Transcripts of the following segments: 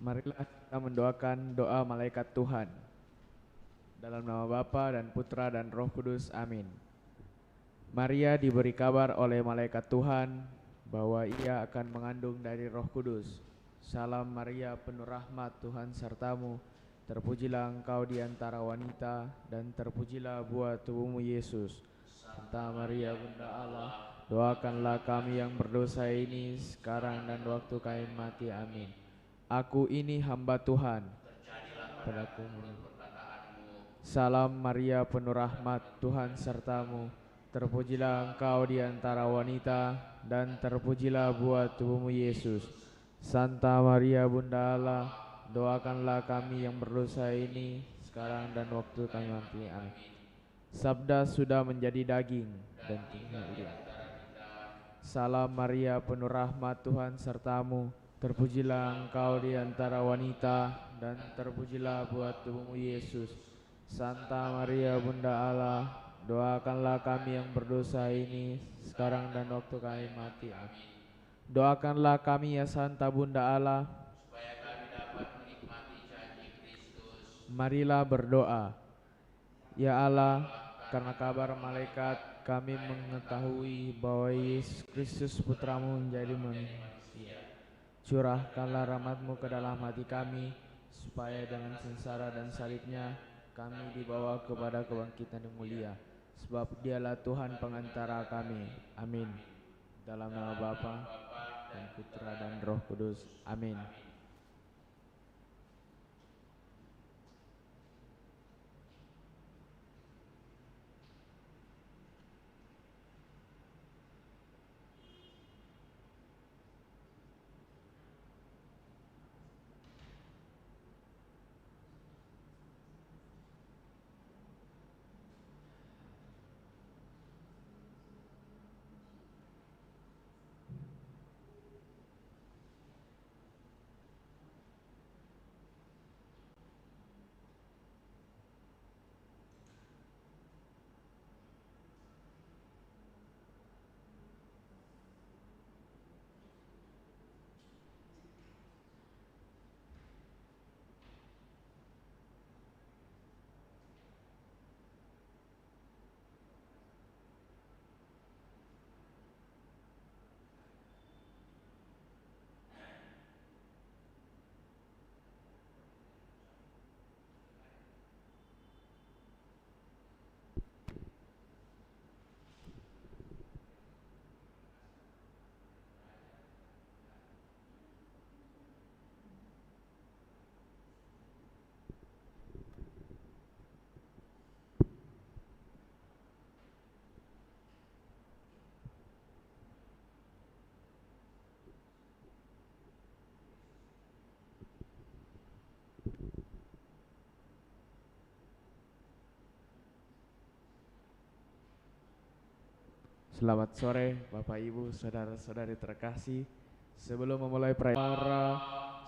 Marilah kita mendoakan doa malaikat Tuhan. Dalam nama Bapa dan Putra dan Roh Kudus, amin. Maria diberi kabar oleh malaikat Tuhan bahwa ia akan mengandung dari Roh Kudus. Salam Maria, penuh rahmat, Tuhan sertamu. Terpujilah engkau di antara wanita, dan terpujilah buah tubuhmu Yesus. Santa Maria, Bunda Allah, doakanlah kami yang berdosa ini sekarang dan waktu kami mati. Amin. Aku ini hamba Tuhan. Padaku. Salam Maria, penuh rahmat, Tuhan sertamu. Terpujilah engkau di antara wanita, dan terpujilah buah tubuhmu Yesus. Santa Maria, Bunda Allah, doakanlah kami yang berdosa ini sekarang dan waktu kami mati. Amin. Sabda sudah menjadi daging dan tinggal di antara kita. Salam Maria, penuh rahmat, Tuhan sertamu. Terpujilah engkau di antara wanita, dan terpujilah buah tubuhmu Yesus. Santa Maria, Bunda Allah, doakanlah kami yang berdosa ini sekarang dan waktu kami mati. Amin. Doakanlah kami ya Santa Bunda Allah, supaya kami dapat menikmati janji Kristus. Marilah berdoa. Ya Allah, karena kabar malaikat kami mengetahui bahwa Yesus Kristus Putramu menjadi manusia. Curahkanlah rahmat-Mu ke dalam hati kami, supaya dengan sengsara dan salibnya kami dibawa kepada kebangkitan yang mulia. Sebab Dialah Tuhan pengantara kami. Amin. Dalam nama Bapa dan Putra dan Roh Kudus. Amin. Selamat sore Bapak Ibu, saudara-saudari terkasih. Sebelum memulai perayaan,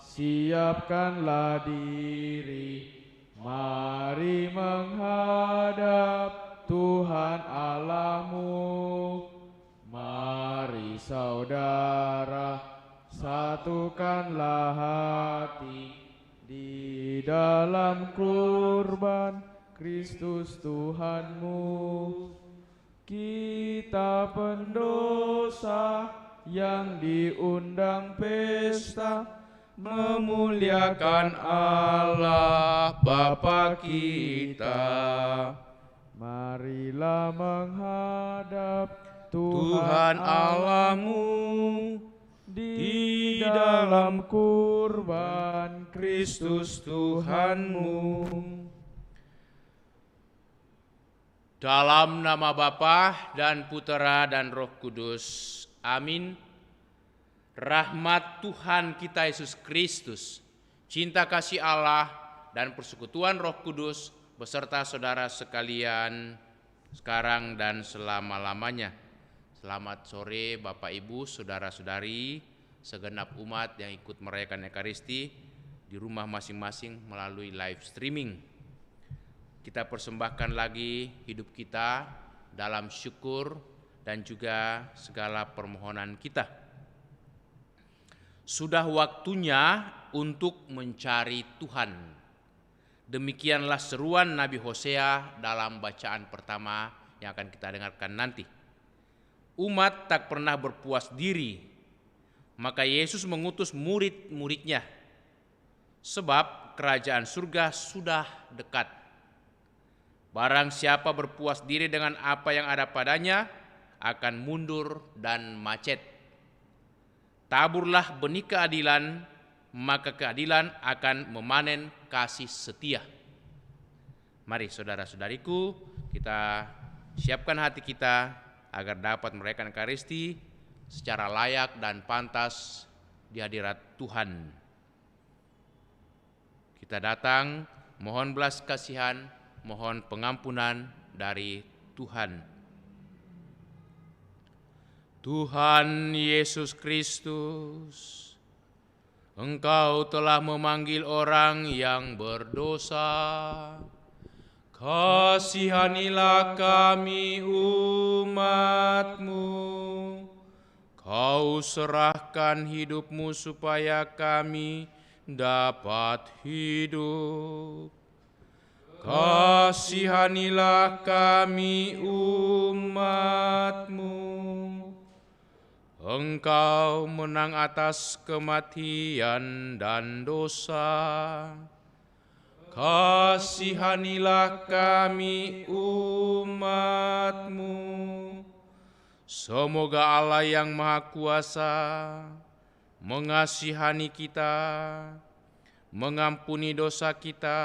siapkanlah diri. Mari menghadap Tuhan Allahmu. Mari saudara, satukanlah hati di dalam kurban Kristus Tuhanmu. Kita pendosa yang diundang pesta memuliakan Allah Bapa kita. Marilah menghadap Tuhan Allahmu di dalam kurban Kristus Tuhanmu. Dalam nama Bapa dan Putera dan Roh Kudus. Amin. Rahmat Tuhan kita Yesus Kristus, cinta kasih Allah, dan persekutuan Roh Kudus beserta saudara sekalian sekarang dan selama-lamanya. Selamat sore Bapak Ibu, saudara-saudari, segenap umat yang ikut merayakan Ekaristi di rumah masing-masing melalui live streaming. Kita persembahkan lagi hidup kita dalam syukur dan juga segala permohonan kita. Sudah waktunya untuk mencari Tuhan. Demikianlah seruan Nabi Hosea dalam bacaan pertama yang akan kita dengarkan nanti. Umat tak pernah berpuas diri, maka Yesus mengutus murid-muridnya, sebab kerajaan surga sudah dekat. Barang siapa berpuas diri dengan apa yang ada padanya, akan mundur dan macet. Taburlah benih keadilan, maka keadilan akan memanen kasih setia. Mari saudara-saudariku, kita siapkan hati kita agar dapat merayakan Ekaristi secara layak dan pantas di hadirat Tuhan. Kita datang mohon belas kasihan, mohon pengampunan dari Tuhan. Tuhan Yesus Kristus, Engkau telah memanggil orang yang berdosa. Kasihanilah kami umat-Mu. Kau serahkan hidup-Mu supaya kami dapat hidup. Kasihanilah kami umat-Mu. Engkau menang atas kematian dan dosa. Kasihanilah kami umat-Mu. Semoga Allah yang Maha Kuasa mengasihani kita, mengampuni dosa kita,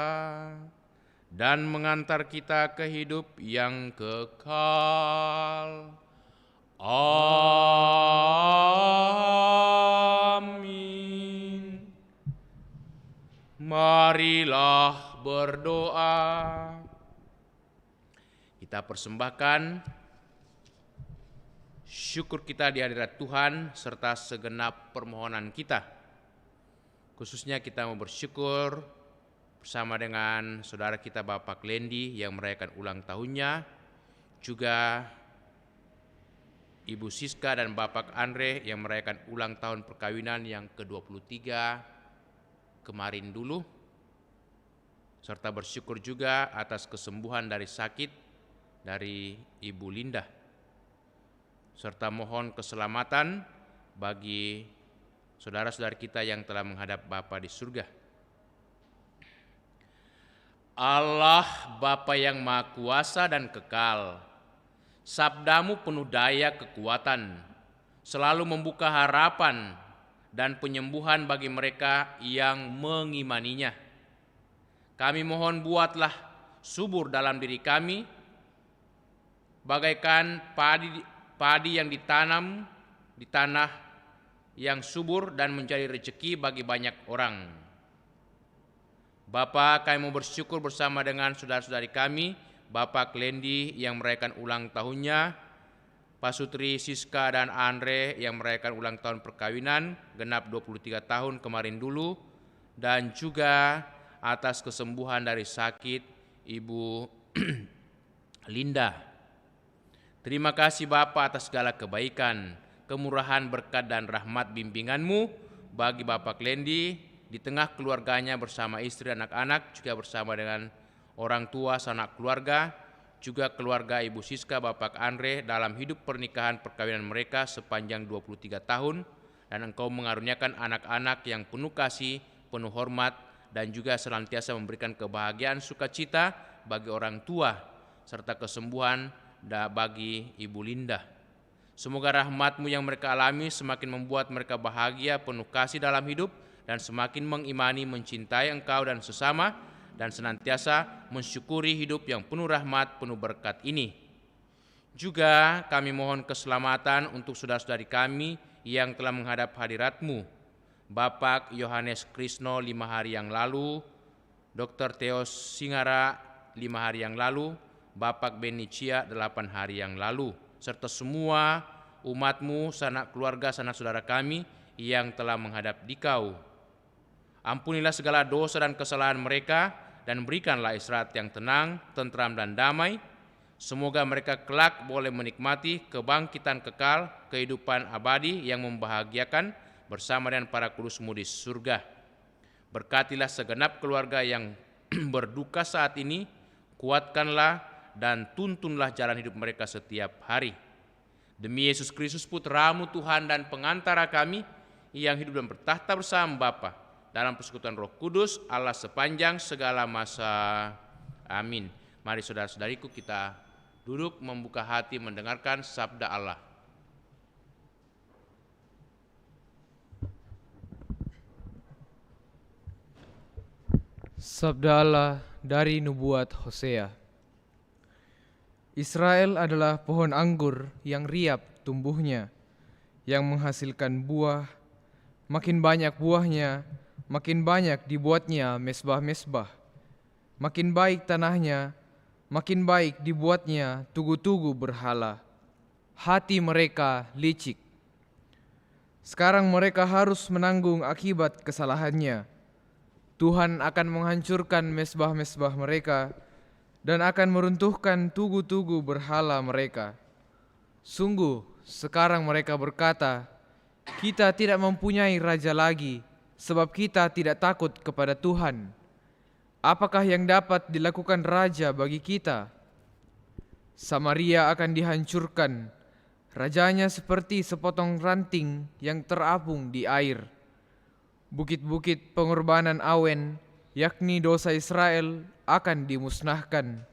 dan mengantar kita ke hidup yang kekal. Amin. Marilah berdoa. Kita persembahkan syukur kita di hadirat Tuhan serta segenap permohonan kita. Khususnya kita mau bersyukur bersama dengan saudara kita Bapak Lendi yang merayakan ulang tahunnya, juga Ibu Siska dan Bapak Andre yang merayakan ulang tahun perkawinan yang ke-23 kemarin dulu, serta bersyukur juga atas kesembuhan dari sakit dari Ibu Linda, serta mohon keselamatan bagi saudara-saudara kita yang telah menghadap Bapa di surga. Allah Bapa yang Maha Kuasa dan kekal, sabdamu penuh daya kekuatan, selalu membuka harapan dan penyembuhan bagi mereka yang mengimaninya. Kami mohon buatlah subur dalam diri kami, bagaikan padi yang ditanam di tanah yang subur dan menjadi rezeki bagi banyak orang. Bapa, kami mau bersyukur bersama dengan saudara-saudari kami, Bapak Lendi yang merayakan ulang tahunnya, Pak Sutri, Siska, dan Andre yang merayakan ulang tahun perkawinan, genap 23 tahun kemarin dulu, dan juga atas kesembuhan dari sakit Ibu Linda. Terima kasih Bapa atas segala kebaikan, kemurahan, berkat, dan rahmat bimbingan-Mu bagi Bapak Lendi di tengah keluarganya bersama istri, anak-anak, juga bersama dengan orang tua, sanak keluarga, juga keluarga Ibu Siska, Bapak Andre dalam hidup pernikahan perkawinan mereka sepanjang 23 tahun, dan Engkau mengaruniakan anak-anak yang penuh kasih, penuh hormat, dan juga senantiasa memberikan kebahagiaan sukacita bagi orang tua, serta kesembuhan bagi Ibu Linda. Semoga rahmat-Mu yang mereka alami semakin membuat mereka bahagia, penuh kasih dalam hidup, dan semakin mengimani, mencintai Engkau dan sesama, dan senantiasa mensyukuri hidup yang penuh rahmat, penuh berkat ini. Juga kami mohon keselamatan untuk saudara-saudari kami yang telah menghadap hadirat-Mu. Bapak Yohanes Krisno 5 hari yang lalu, Dr. Theos Singara 5 hari yang lalu, Bapak Benicia 8 hari yang lalu, serta semua umat-Mu, sanak keluarga, sanak saudara kami yang telah menghadap Dikau. Ampunilah segala dosa dan kesalahan mereka, dan berikanlah istirahat yang tenang, tentram, dan damai. Semoga mereka kelak boleh menikmati kebangkitan kekal, kehidupan abadi yang membahagiakan bersama dengan para kudus-Mu di surga. Berkatilah segenap keluarga yang berduka saat ini, kuatkanlah dan tuntunlah jalan hidup mereka setiap hari. Demi Yesus Kristus Putramu Tuhan dan pengantara kami, yang hidup dan bertahta bersama Bapa dalam persekutuan Roh Kudus, Allah sepanjang segala masa. Amin. Mari saudara-saudariku kita duduk membuka hati mendengarkan sabda Allah. Sabda Allah dari nubuat Hosea. Israel adalah pohon anggur yang riap tumbuhnya, yang menghasilkan buah. Makin banyak buahnya, makin banyak dibuatnya mesbah-mesbah. Makin baik tanahnya, makin baik dibuatnya tugu-tugu berhala. Hati mereka licik. Sekarang mereka harus menanggung akibat kesalahannya. Tuhan akan menghancurkan mesbah-mesbah mereka dan akan meruntuhkan tugu-tugu berhala mereka. Sungguh, sekarang mereka berkata, "Kita tidak mempunyai raja lagi, sebab kita tidak takut kepada Tuhan. Apakah yang dapat dilakukan raja bagi kita?" Samaria akan dihancurkan, rajanya seperti sepotong ranting yang terapung di air. Bukit-bukit pengorbanan awen, yakni dosa Israel, akan dimusnahkan.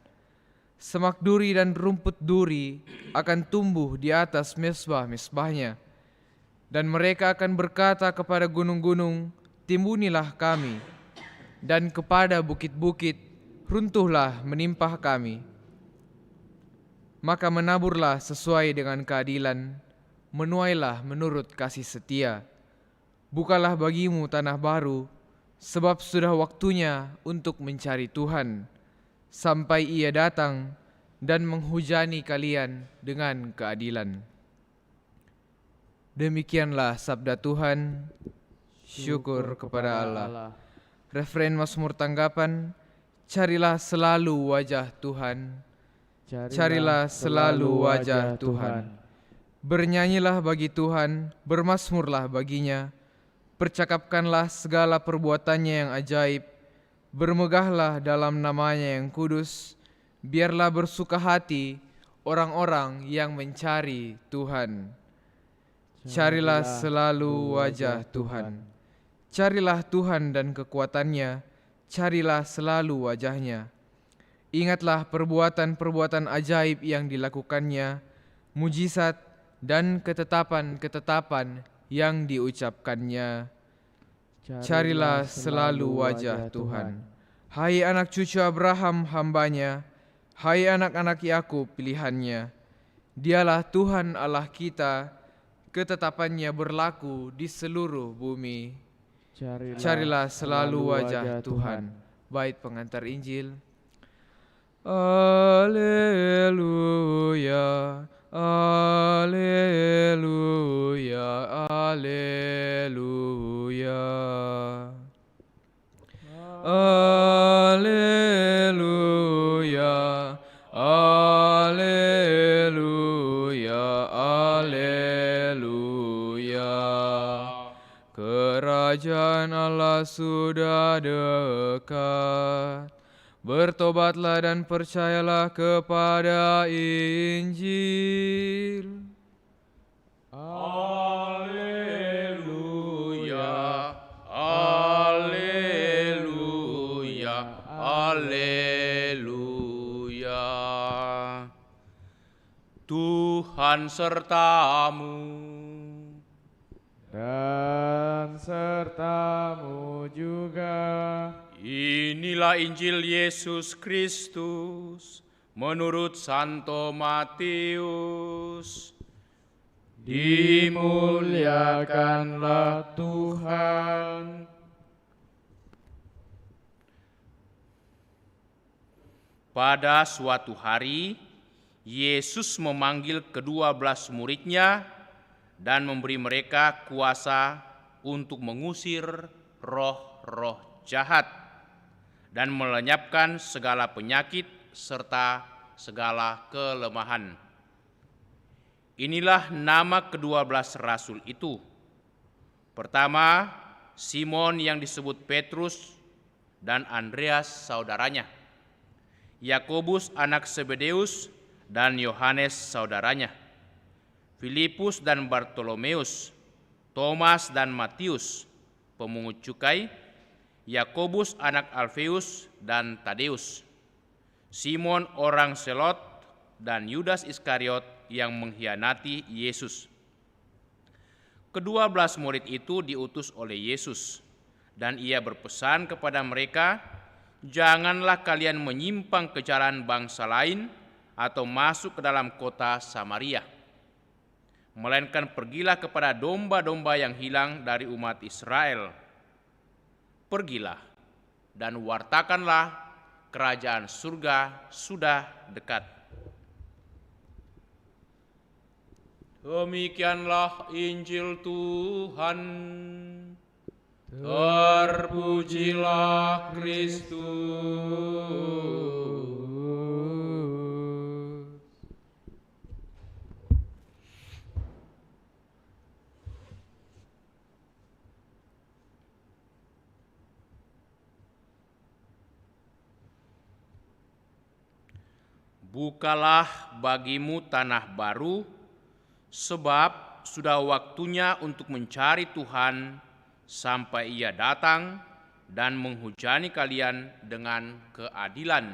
Semak duri dan rumput duri akan tumbuh di atas mesbah-mesbahnya. Dan mereka akan berkata kepada gunung-gunung, "Timbunilah kami." Dan kepada bukit-bukit, "Runtuhlah menimpah kami." Maka menaburlah sesuai dengan keadilan, menuailah menurut kasih setia. Bukalah bagimu tanah baru, sebab sudah waktunya untuk mencari Tuhan, sampai Ia datang dan menghujani kalian dengan keadilan. Demikianlah sabda Tuhan. Syukur kepada Allah. Referen Mazmur tanggapan, carilah selalu wajah Tuhan. Carilah selalu wajah Tuhan. Bernyanyilah bagi Tuhan, bermazmurlah baginya. Percakapkanlah segala perbuatannya yang ajaib. Bermegahlah dalam namanya yang kudus. Biarlah bersuka hati orang-orang yang mencari Tuhan. Carilah selalu wajah Tuhan. Carilah Tuhan dan kekuatannya. Carilah selalu wajahnya. Ingatlah perbuatan-perbuatan ajaib yang dilakukannya, mujizat dan ketetapan-ketetapan yang diucapkannya. Carilah selalu wajah Tuhan. Hai anak cucu Abraham hambanya, hai anak-anak Yakub pilihannya. Dialah Tuhan Allah kita, ketetapannya berlaku di seluruh bumi. Carilah selalu wajah Tuhan. Bait pengantar Injil. Alleluia, alleluia, alleluia. Alleluia, alleluia, alleluia. Kerajaan Allah sudah dekat. Bertobatlah dan percayalah kepada Injil. Alleluia, alleluia, alleluia. Tuhan sertamu. Dan sertamu juga. Inilah Injil Yesus Kristus menurut Santo Matius. Dimuliakanlah Tuhan. Pada suatu hari, Yesus memanggil ke-12 muridnya dan memberi mereka kuasa untuk mengusir roh-roh jahat dan melenyapkan segala penyakit serta segala kelemahan. Inilah nama ke-12 rasul itu. Pertama, Simon yang disebut Petrus dan Andreas saudaranya, Yakobus anak Zebedeus dan Yohanes saudaranya, Filipus dan Bartolomeus, Thomas dan Matius, pemungut cukai, Yakobus anak Alfeus dan Tadeus, Simon orang Selot, dan Yudas Iskariot yang mengkhianati Yesus. Kedua-belas murid itu diutus oleh Yesus, dan ia berpesan kepada mereka, "Janganlah kalian menyimpang ke jalan bangsa lain atau masuk ke dalam kota Samaria, melainkan pergilah kepada domba-domba yang hilang dari umat Israel. Pergilah dan wartakanlah kerajaan surga sudah dekat." Demikianlah Injil Tuhan. Terpujilah Kristus. Bukalah bagimu tanah baru, sebab sudah waktunya untuk mencari Tuhan sampai Ia datang dan menghujani kalian dengan keadilan.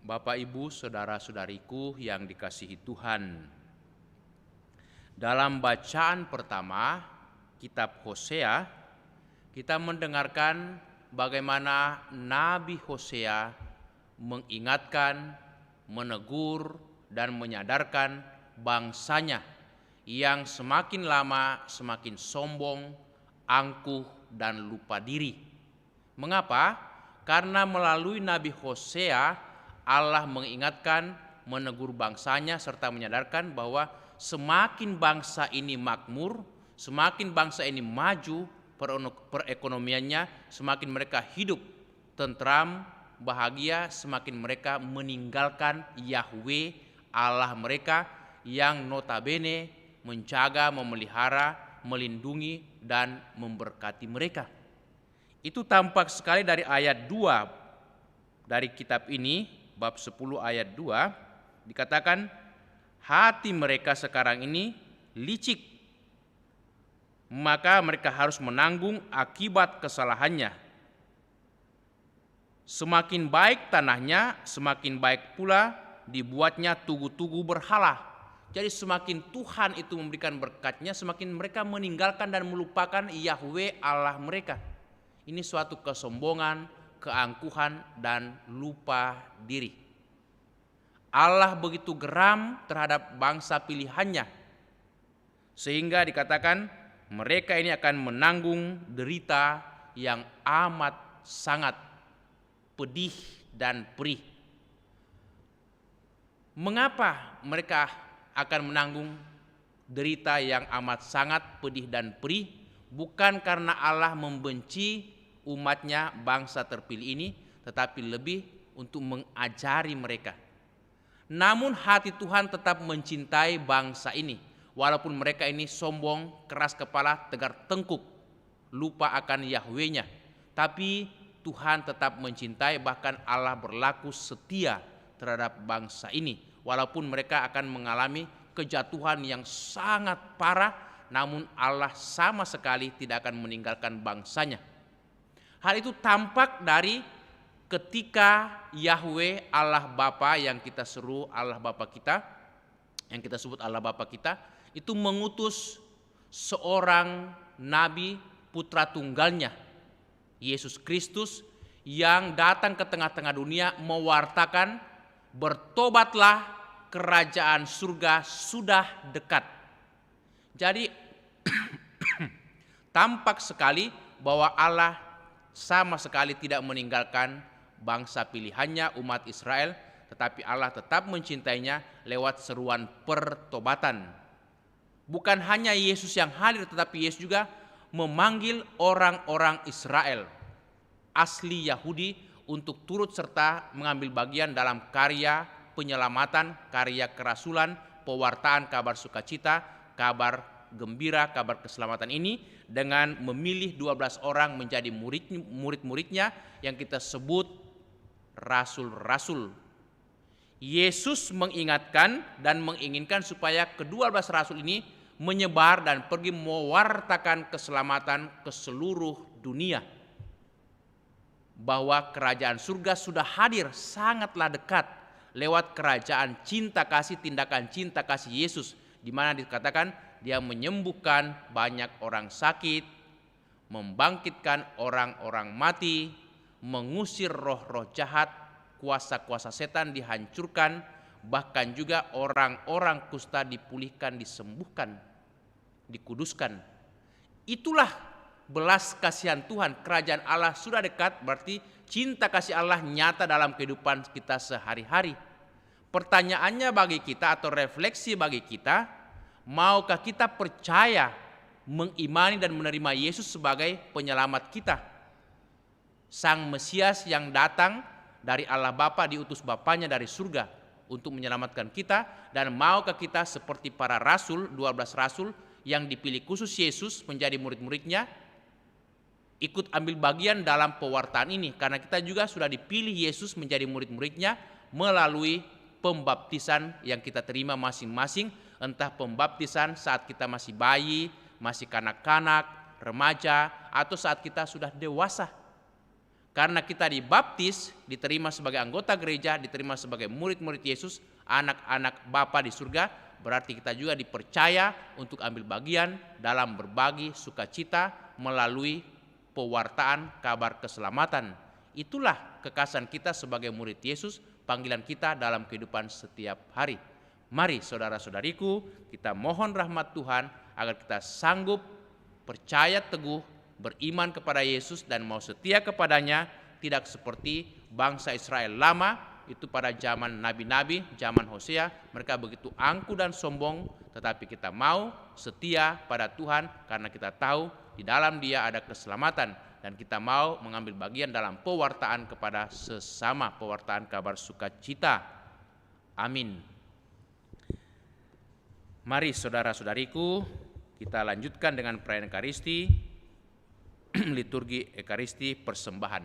Bapak, Ibu, saudara-saudariku yang dikasihi Tuhan, dalam bacaan pertama kitab Hosea, kita mendengarkan bagaimana Nabi Hosea mengingatkan, menegur, dan menyadarkan bangsanya yang semakin lama semakin sombong, angkuh, dan lupa diri. Mengapa? Karena melalui Nabi Hosea, Allah mengingatkan, menegur bangsanya, serta menyadarkan bahwa semakin bangsa ini makmur, semakin bangsa ini maju perekonomiannya, semakin mereka hidup tentram, bahagia, semakin mereka meninggalkan Yahweh Allah mereka yang notabene menjaga, memelihara, melindungi, dan memberkati mereka. Itu tampak sekali dari ayat 2 dari kitab ini, bab 10 ayat 2, dikatakan, "Hati mereka sekarang ini licik, maka mereka harus menanggung akibat kesalahannya. Semakin baik tanahnya, semakin baik pula dibuatnya tugu-tugu berhala." Jadi semakin Tuhan itu memberikan berkatnya, semakin mereka meninggalkan dan melupakan Yahweh Allah mereka. Ini suatu kesombongan, keangkuhan, dan lupa diri. Allah begitu geram terhadap bangsa pilihannya, sehingga dikatakan mereka ini akan menanggung derita yang amat sangat pedih dan perih. Mengapa mereka akan menanggung derita yang amat sangat pedih dan perih? Bukan karena Allah membenci umatnya, bangsa terpilih ini, tetapi lebih untuk mengajari mereka. Namun hati Tuhan tetap mencintai bangsa ini, walaupun mereka ini sombong, keras kepala, tegar tengkuk, lupa akan Yahweh-nya. Tapi Tuhan tetap mencintai, bahkan Allah berlaku setia terhadap bangsa ini. Walaupun mereka akan mengalami kejatuhan yang sangat parah, namun Allah sama sekali tidak akan meninggalkan bangsanya. Hal itu tampak dari ketika Yahweh Allah Bapa yang kita seru Allah Bapa kita, yang kita sebut Allah Bapa kita, itu mengutus seorang nabi putra tunggalnya, Yesus Kristus, yang datang ke tengah-tengah dunia mewartakan, "Bertobatlah, kerajaan surga sudah dekat." Jadi tampak sekali bahwa Allah sama sekali tidak meninggalkan bangsa pilihannya, umat Israel, tetapi Allah tetap mencintainya lewat seruan pertobatan. Bukan hanya Yesus yang hadir, tetapi Yesus juga memanggil orang-orang Israel asli Yahudi untuk turut serta mengambil bagian dalam karya penyelamatan, karya kerasulan, pewartaan kabar sukacita, kabar gembira kabar keselamatan ini dengan memilih 12 orang menjadi murid-muridnya yang kita sebut rasul-rasul. Yesus mengingatkan dan menginginkan supaya ke-12 rasul ini menyebar dan pergi mewartakan keselamatan ke seluruh dunia. Bahwa kerajaan surga sudah hadir sangatlah dekat lewat kerajaan cinta kasih, tindakan cinta kasih Yesus, di mana dikatakan dia menyembuhkan banyak orang sakit, membangkitkan orang-orang mati, mengusir roh-roh jahat, kuasa-kuasa setan dihancurkan, bahkan juga orang-orang kusta dipulihkan, disembuhkan, dikuduskan. Itulah belas kasihan Tuhan, kerajaan Allah sudah dekat, berarti cinta kasih Allah nyata dalam kehidupan kita sehari-hari. Pertanyaannya bagi kita atau refleksi bagi kita, maukah kita percaya, mengimani dan menerima Yesus sebagai penyelamat kita? Sang Mesias yang datang dari Allah Bapa, diutus Bapanya dari surga untuk menyelamatkan kita, dan maukah kita seperti para rasul, 12 rasul yang dipilih khusus Yesus menjadi murid-muridnya, ikut ambil bagian dalam pewartaan ini, karena kita juga sudah dipilih Yesus menjadi murid-muridnya melalui pembaptisan yang kita terima masing-masing, entah pembaptisan saat kita masih bayi, masih kanak-kanak, remaja, atau saat kita sudah dewasa. Karena kita dibaptis, diterima sebagai anggota gereja, diterima sebagai murid-murid Yesus, anak-anak Bapa di surga, berarti kita juga dipercaya untuk ambil bagian dalam berbagi sukacita melalui pewartaan kabar keselamatan. Itulah kekasih kita sebagai murid Yesus, panggilan kita dalam kehidupan setiap hari. Mari saudara-saudariku, kita mohon rahmat Tuhan agar kita sanggup percaya teguh, beriman kepada Yesus dan mau setia kepadanya, tidak seperti bangsa Israel lama itu pada zaman nabi-nabi, zaman Hosea, mereka begitu angkuh dan sombong, tetapi kita mau setia pada Tuhan karena kita tahu di dalam Dia ada keselamatan, dan kita mau mengambil bagian dalam pewartaan kepada sesama, pewartaan kabar sukacita. Amin. Mari saudara-saudariku, kita lanjutkan dengan perayaan Ekaristi, liturgi Ekaristi persembahan.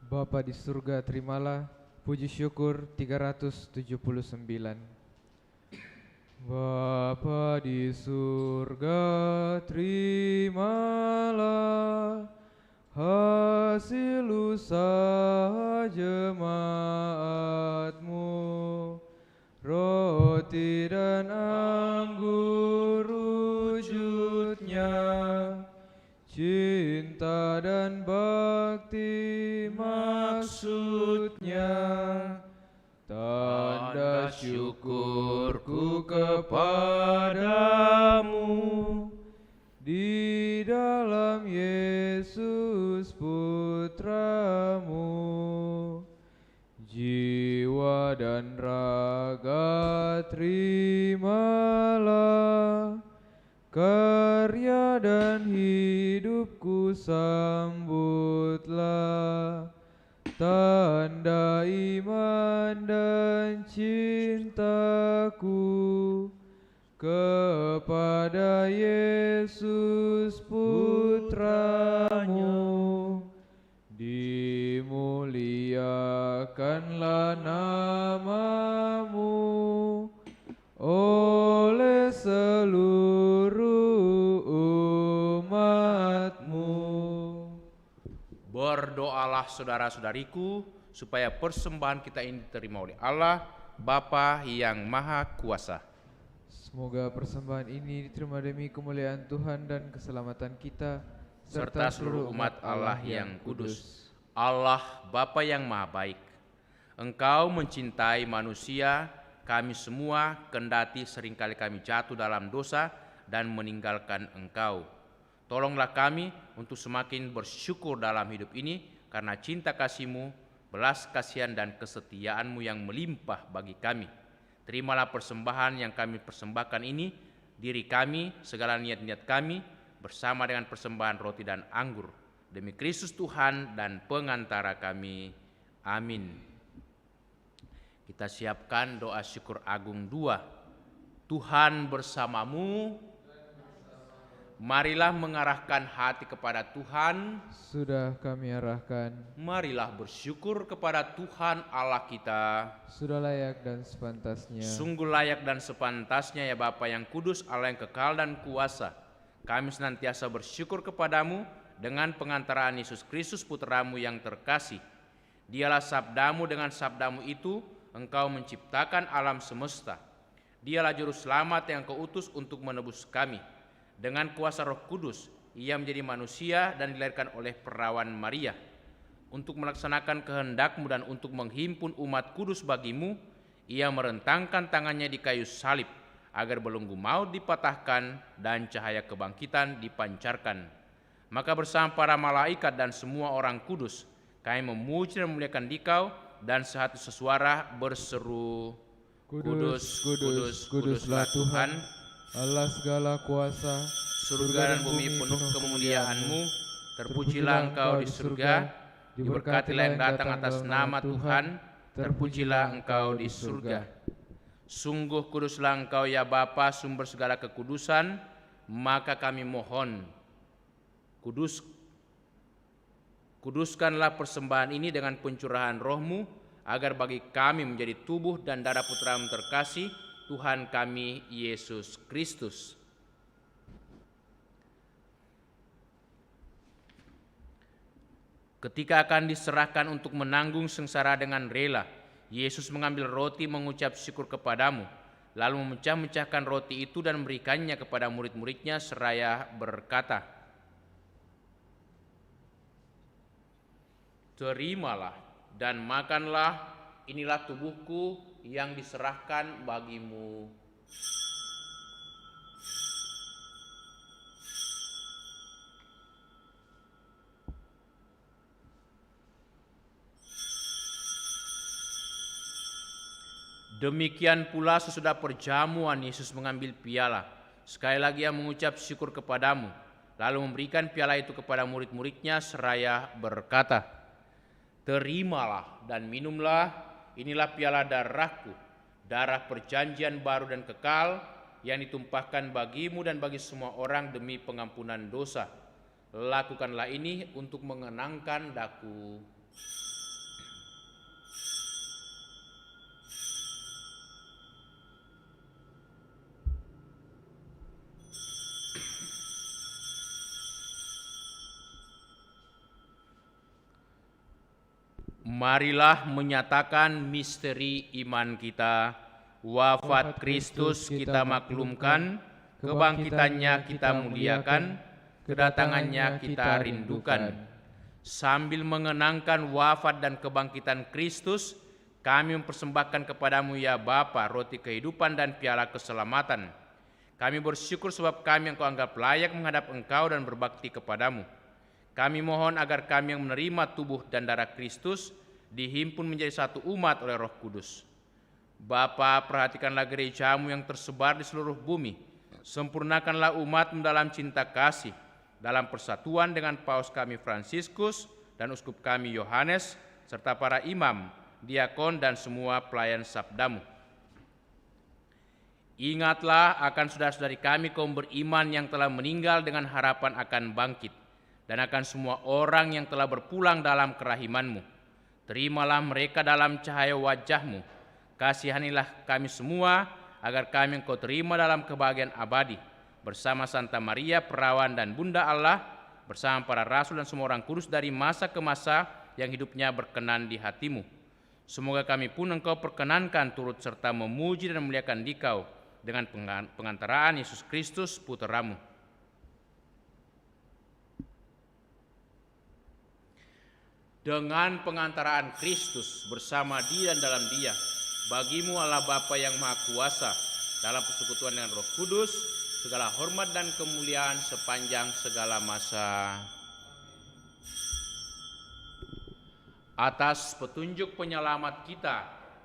Bapa di surga, terimalah puji syukur 379. Bapa di surga, terimalah hasil usaha jemaat-Mu, roti dan anggur wujudnya, cinta dan bakti maksudnya. Tanda syukurku kepadamu di dalam Yesus Putramu. Jiwa dan raga terimalah, karya dan hidupku sambutlah, tanda iman dan cintaku kepada Yesus Putramu. Dimuliakanlah nama-Mu oleh seluruh umat-Mu. Berdoalah saudara-saudariku, supaya persembahan kita ini diterima oleh Allah, Bapa yang Maha Kuasa. Semoga persembahan ini diterima demi kemuliaan Tuhan dan keselamatan kita, serta seluruh umat Allah yang kudus. Allah Bapa yang Maha Baik, Engkau mencintai manusia, kami semua, kendati seringkali kami jatuh dalam dosa dan meninggalkan Engkau. Tolonglah kami untuk semakin bersyukur dalam hidup ini karena cinta kasih-Mu, belas kasihan dan kesetiaan-Mu yang melimpah bagi kami. Terimalah persembahan yang kami persembahkan ini, diri kami, segala niat-niat kami, bersama dengan persembahan roti dan anggur, demi Kristus Tuhan dan pengantara kami. Amin. Kita siapkan doa syukur agung 2. Tuhan bersamamu. Marilah mengarahkan hati kepada Tuhan. Sudah kami arahkan. Marilah bersyukur kepada Tuhan Allah kita. Sudah layak dan sepantasnya. Sungguh layak dan sepantasnya ya Bapa yang kudus, Allah yang kekal dan kuasa. Kami senantiasa bersyukur kepadamu dengan pengantaraan Yesus Kristus Putramu yang terkasih. Dialah sabdamu, dengan sabdamu itu engkau menciptakan alam semesta. Dialah juru selamat yang kau utus untuk menebus kami. Dengan kuasa Roh Kudus, ia menjadi manusia dan dilahirkan oleh perawan Maria. Untuk melaksanakan kehendak-Mu dan untuk menghimpun umat kudus bagimu, ia merentangkan tangannya di kayu salib, agar belenggu maut dipatahkan dan cahaya kebangkitan dipancarkan. Maka bersama para malaikat dan semua orang kudus, kami memuji dan memuliakan Dikau, dan sehati sesuara berseru, Kudus, kudus, kuduslah Tuhan, Allah segala kuasa. surga dan bumi penuh kemuliaan-Mu. Terpujilah Engkau di surga, diberkatilah yang datang atas nama Tuhan, terpujilah Engkau di surga. Sungguh kuduslah Engkau ya Bapa, sumber segala kekudusan, maka kami mohon, kuduskanlah persembahan ini dengan pencurahan Roh-Mu, agar bagi kami menjadi tubuh dan darah Putra-Mu terkasih, Tuhan kami Yesus Kristus. Ketika akan diserahkan untuk menanggung sengsara dengan rela, Yesus mengambil roti, mengucap syukur kepadamu, lalu memecah-mecahkan roti itu dan memberikannya kepada murid-muridnya seraya berkata, terimalah dan makanlah, inilah tubuhku yang diserahkan bagimu. Demikian pula sesudah perjamuan Yesus mengambil piala. Sekali lagi ia mengucap syukur kepadamu, lalu memberikan piala itu kepada murid-muridnya seraya berkata, terimalah dan minumlah, inilah piala darahku, darah perjanjian baru dan kekal, yang ditumpahkan bagimu dan bagi semua orang demi pengampunan dosa. Lakukanlah ini untuk mengenangkan daku. Marilah menyatakan misteri iman kita. Wafat Kristus kita maklumkan, kebangkitannya kita muliakan, kedatangannya kita rindukan. Sambil mengenangkan wafat dan kebangkitan Kristus, kami mempersembahkan kepadamu ya Bapa roti kehidupan dan piala keselamatan. Kami bersyukur sebab kami yang kau anggap layak menghadap Engkau dan berbakti kepadamu. Kami mohon agar kami yang menerima tubuh dan darah Kristus dihimpun menjadi satu umat oleh Roh Kudus. Bapa, perhatikanlah gerejamu yang tersebar di seluruh bumi. Sempurnakanlah umatmu dalam cinta kasih, dalam persatuan dengan Paus kami Fransiskus dan Uskup kami Yohanes, serta para imam, diakon, dan semua pelayan sabdamu. Ingatlah akan saudara-saudari kami kaum beriman yang telah meninggal dengan harapan akan bangkit, dan akan semua orang yang telah berpulang dalam kerahimanmu. Terimalah mereka dalam cahaya wajahmu. Kasihanilah kami semua, agar kami engkau terima dalam kebahagiaan abadi, bersama Santa Maria, perawan dan Bunda Allah, bersama para rasul dan semua orang kudus dari masa ke masa yang hidupnya berkenan di hatimu. Semoga kami pun engkau perkenankan turut serta memuji dan memuliakan Dikau dengan pengantaraan Yesus Kristus Putramu. Dengan pengantaraan Kristus bersama Dia dan dalam Dia, bagimu Allah Bapa yang Maha Kuasa, dalam persekutuan dengan Roh Kudus, segala hormat dan kemuliaan sepanjang segala masa. Atas petunjuk penyelamat kita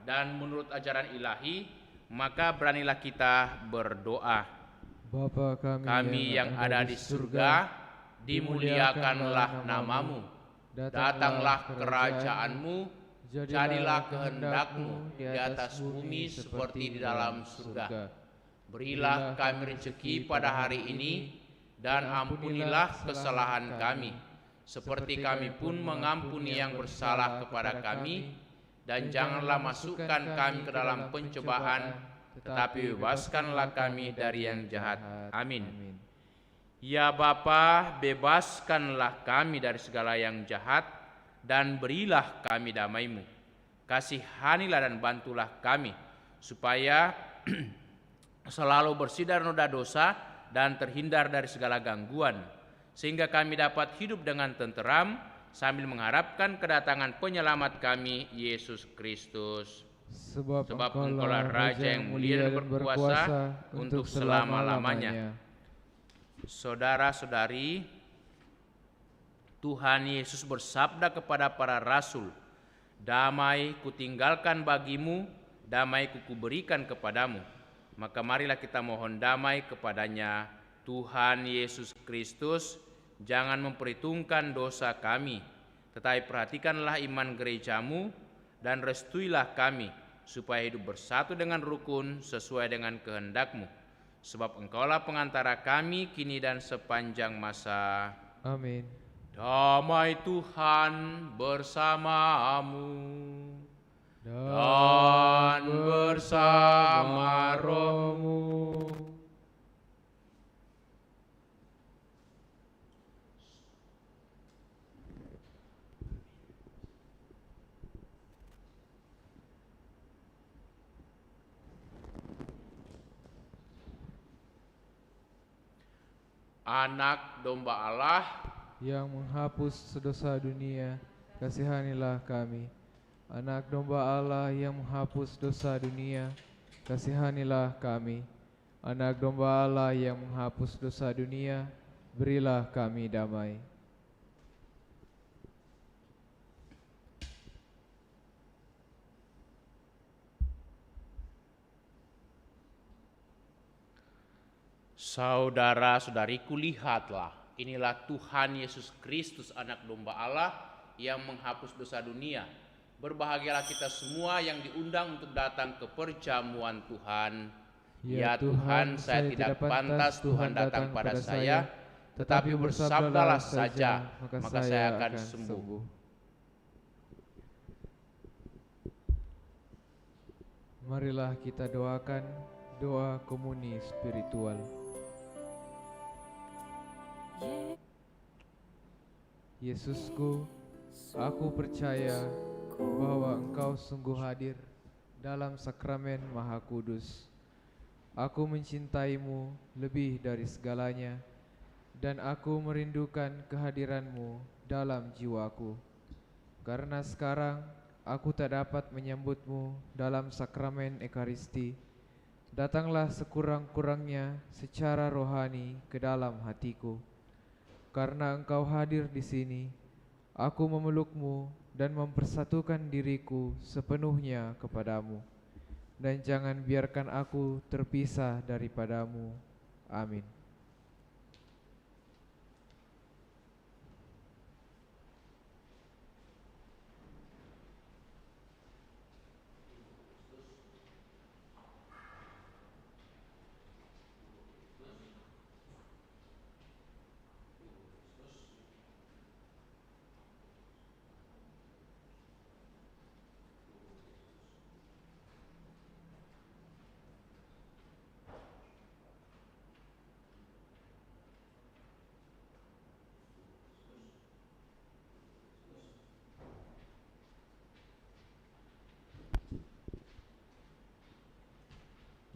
dan menurut ajaran ilahi, maka beranilah kita berdoa. Bapa kami yang ada di surga, dimuliakanlah namamu. Datanglah kerajaanmu, jadilah kehendak-Mu di atas bumi seperti di dalam surga. Berilah kami rezeki pada hari ini, dan ampunilah kesalahan kami, seperti kami pun mengampuni yang bersalah kepada kami. Dan janganlah masukkan kami ke dalam pencobaan, tetapi bebaskanlah kami dari yang jahat. Amin. Ya Bapa, bebaskanlah kami dari segala yang jahat, dan berilah kami damai-Mu. Kasihanilah dan bantulah kami, supaya selalu bersih dari noda dosa dan terhindar dari segala gangguan, sehingga kami dapat hidup dengan tenteram sambil mengharapkan kedatangan penyelamat kami, Yesus Kristus. Sebab Engkaulah Raja yang mulia dan berkuasa untuk selama-lamanya. Saudara-saudari, Tuhan Yesus bersabda kepada para rasul, "Damai kutinggalkan bagimu, damai kuberikan kepadamu." Maka marilah kita mohon damai kepadanya. Tuhan Yesus Kristus, jangan memperhitungkan dosa kami, tetapi perhatikanlah iman gerejamu dan restuilah kami, supaya hidup bersatu dengan rukun sesuai dengan kehendak-Mu. Sebab Engkaulah pengantara kami kini dan sepanjang masa. Amin. Damai Tuhan bersamamu dan bersama rohmu. Anak domba Allah yang menghapus dosa dunia, kasihanilah kami. Anak domba Allah yang menghapus dosa dunia, kasihanilah kami. Anak domba Allah yang menghapus dosa dunia, berilah kami damai. Saudara-saudariku, lihatlah, inilah Tuhan Yesus Kristus, anak domba Allah yang menghapus dosa dunia. Berbahagialah kita semua yang diundang untuk datang ke perjamuan Tuhan. Ya Tuhan, saya tidak pantas Tuhan datang pada saya, tetapi bersabdalah saja, maka saya akan sembuh. Marilah kita doakan doa komuni spiritual. Yesusku, aku percaya bahwa Engkau sungguh hadir dalam sakramen Maha Kudus. Aku mencintaimu lebih dari segalanya, dan aku merindukan kehadiranmu dalam jiwaku. Karena sekarang aku tak dapat menyambutmu dalam sakramen Ekaristi, datanglah sekurang-kurangnya secara rohani ke dalam hatiku. Karena Engkau hadir di sini, aku memelukmu dan mempersatukan diriku sepenuhnya kepadamu. Dan jangan biarkan aku terpisah daripadamu. Amin.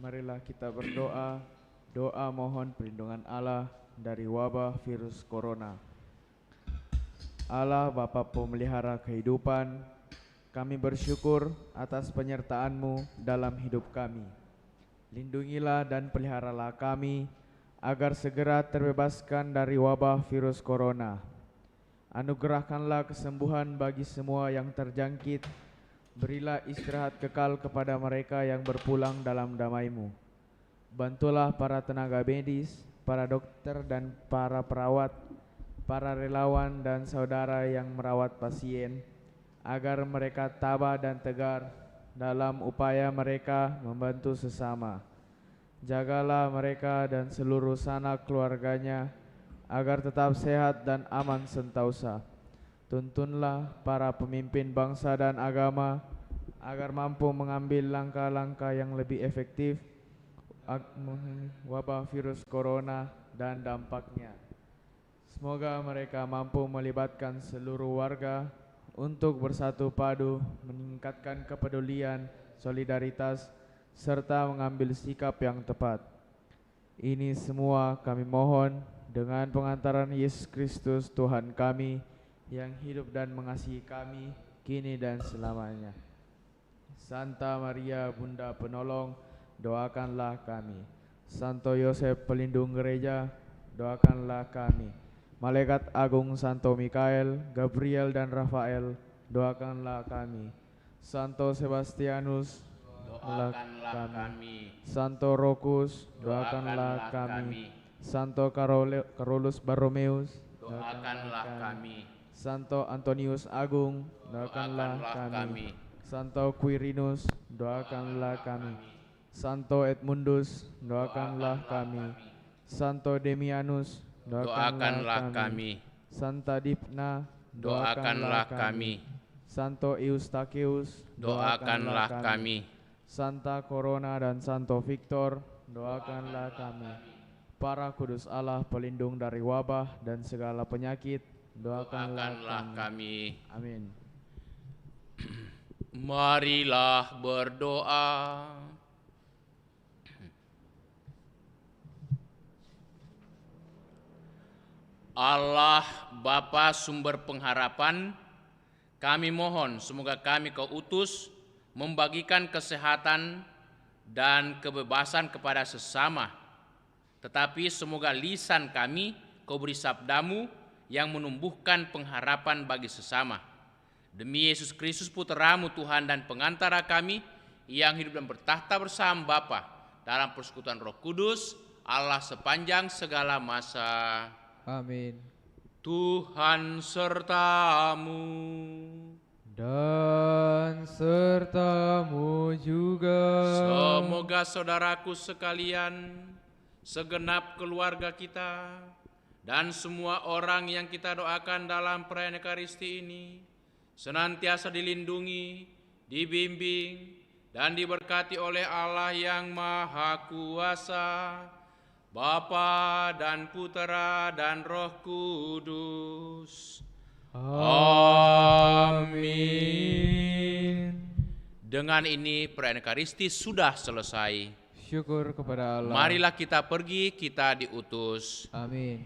Marilah kita berdoa, doa mohon perlindungan Allah dari wabah virus corona. Allah Bapa pemelihara kehidupan, kami bersyukur atas penyertaan-Mu dalam hidup kami. Lindungilah dan peliharalah kami agar segera terbebaskan dari wabah virus corona. Anugerahkanlah kesembuhan bagi semua yang terjangkit. Berilah istirahat kekal kepada mereka yang berpulang dalam damai-Mu. Bantulah para tenaga medis, para dokter dan para perawat, para relawan dan saudara yang merawat pasien, agar mereka tabah dan tegar dalam upaya mereka membantu sesama. Jagalah mereka dan seluruh sanak keluarganya, agar tetap sehat dan aman sentausa. Tuntunlah para pemimpin bangsa dan agama, agar mampu mengambil langkah-langkah yang lebih efektif wabah virus corona dan dampaknya. Semoga mereka mampu melibatkan seluruh warga untuk bersatu padu, meningkatkan kepedulian, solidaritas, serta mengambil sikap yang tepat. Ini semua kami mohon dengan pengantaran Yesus Kristus Tuhan kami, yang hidup dan mengasihi kami kini dan selamanya. Santa Maria Bunda Penolong, doakanlah kami. Santo Yosef Pelindung Gereja, doakanlah kami. Malaikat Agung Santo Mikael, Gabriel dan Rafael, doakanlah kami. Santo Sebastianus, doakanlah kami. Santo Rokus, doakanlah kami. Santo Carolus Borromeus, Doakanlah kami. Santo Antonius Agung, doakanlah kami. Santo Quirinus, doakanlah kami. Santo Edmundus, doakanlah kami. Santo Demianus, doakanlah kami. Santa Dipna, Doakanlah kami. Santo Eustachius, Doakanlah kami. Santa Corona dan Santo Victor, doakanlah kami. Para kudus Allah pelindung dari wabah dan segala penyakit, doakanlah kami. Amin. Marilah berdoa. Allah Bapa sumber pengharapan, kami mohon semoga kami Kau utus membagikan kesehatan dan kebebasan kepada sesama. Tetapi semoga lisan kami Kau beri sabdamu yang menumbuhkan pengharapan bagi sesama. Demi Yesus Kristus Putra-Mu Tuhan dan pengantara kami, yang hidup dan bertahta bersama Bapa dalam persekutuan Roh Kudus, Allah sepanjang segala masa. Amin. Tuhan sertamu. Dan sertamu juga. Semoga saudaraku sekalian, segenap keluarga kita, dan semua orang yang kita doakan dalam perayaan Ekaristi ini senantiasa dilindungi, dibimbing, dan diberkati oleh Allah yang Maha Kuasa, Bapa dan Putera dan Roh Kudus. Amin. Dengan ini perayaan Ekaristi sudah selesai. Syukur kepada Allah. Marilah kita pergi, kita diutus. Amin.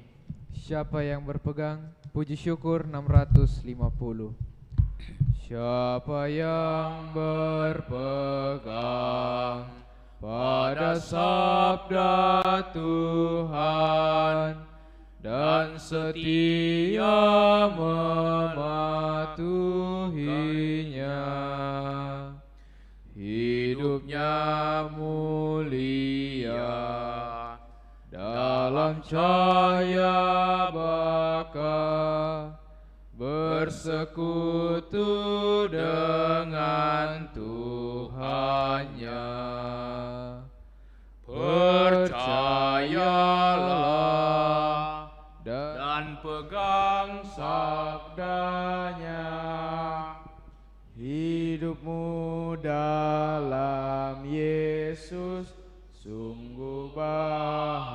Siapa yang berpegang? Puji syukur 650. Siapa yang berpegang pada sabda Tuhan dan setia mematuhinya, hidupnya mulia dalam cahaya baka, bersekutu dengan Tuhannya. Percayalah dan pegang sabdanya. Hidupmu dalam Yesus sungguh bahagia.